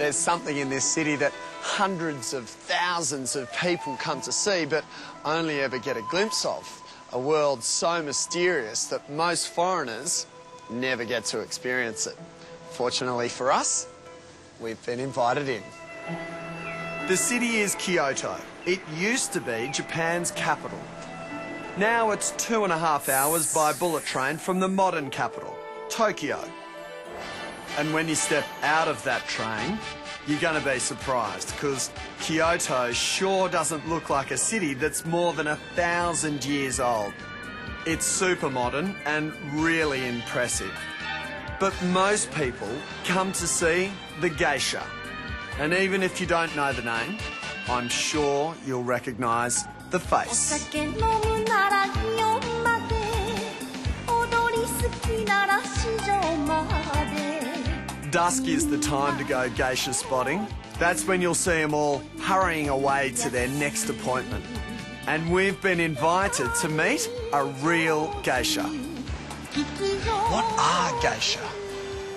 There's something in this city that hundreds of thousands of people come to see but only ever get a glimpse of. A world so mysterious that most foreigners never get to experience it. Fortunately for us, we've been invited in. The city is Kyoto. It used to be Japan's capital. Now it's 2.5 hours by bullet train from the modern capital, Tokyo. And when you step out of that train, you're going to be surprised, because Kyoto sure doesn't look like a city that's more than 1,000 years old. It's super modern and really impressive. But most people come to see the geisha. And even if you don't know the name, I'm sure you'll recognise the face. Dusk is the time to go geisha spotting. That's when you'll see them all hurrying away to their next appointment. And we've been invited to meet a real geisha. What are geisha?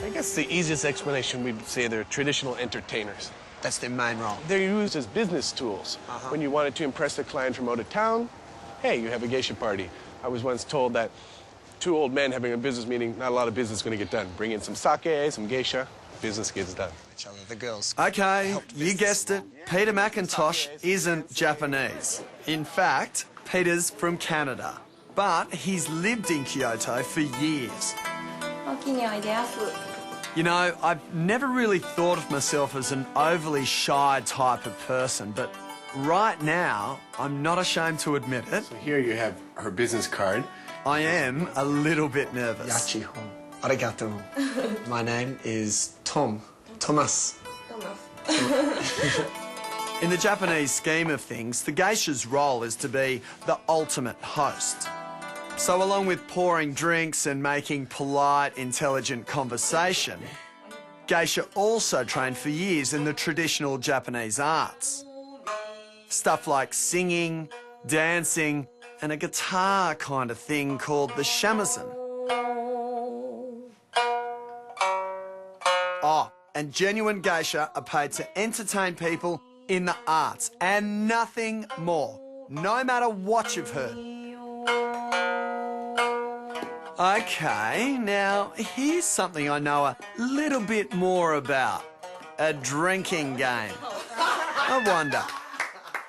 I guess the easiest explanation we'd say they're traditional entertainers. That's their main role. They're used as business tools. When you wanted to impress a client from out of town, hey, you have a geisha party. I was once told that 2 old men having a business meeting, not a lot of business is going to get done. Bring in some sake, some geisha, business gets done. Each other, the girls. Okay, you guessed it. Peter McIntosh isn't Japanese. In fact, Peter's from Canada. But he's lived in Kyoto for years. You know, I've never really thought of myself as an overly shy type of person, but right now, I'm not ashamed to admit it. So here you have her business card. I am a little bit nervous. Yachiho. Arigato. My name is Tom. Thomas. In the Japanese scheme of things, the geisha's role is to be the ultimate host. So along with pouring drinks and making polite, intelligent conversation, geisha also trained for years in the traditional Japanese arts. Stuff like singing, dancing, and a guitar kind of thing called the shamisen. Oh, and genuine geisha are paid to entertain people in the arts and nothing more, no matter what you've heard. Okay, now here's something I know a little bit more about. A drinking game. I wonder,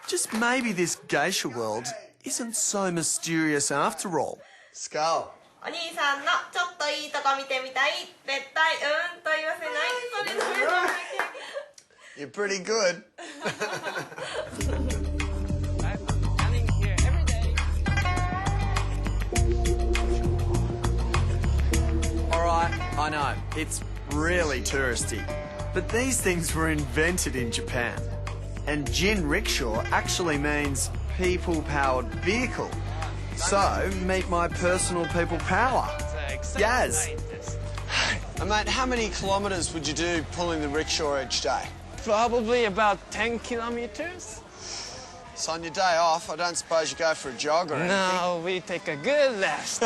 just maybe this geisha world isn't so mysterious after all. Skull. You're pretty good. All right, I know, it's really touristy, but these things were invented in Japan. And Jin rickshaw actually means people-powered vehicle. So, meet my personal people power, Yaz. Mate, how many kilometres would you do pulling the rickshaw each day? Probably about 10 kilometers. So on your day off, I don't suppose you go for a jog or anything? No, we take a good rest.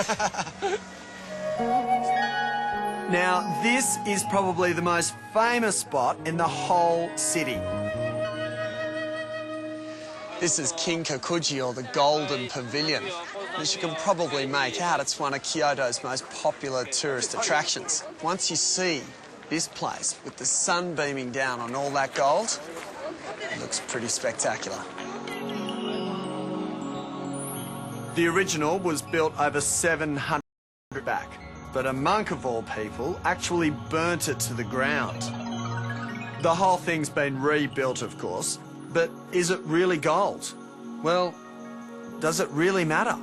Now, this is probably the most famous spot in the whole city. This is Kinkakuji, or the Golden Pavilion. As you can probably make out, it's one of Kyoto's most popular tourist attractions. Once you see this place with the sun beaming down on all that gold, it looks pretty spectacular. The original was built over 700 back, but a monk of all people actually burnt it to the ground. The whole thing's been rebuilt, of course, but is it really gold? Well, does it really matter?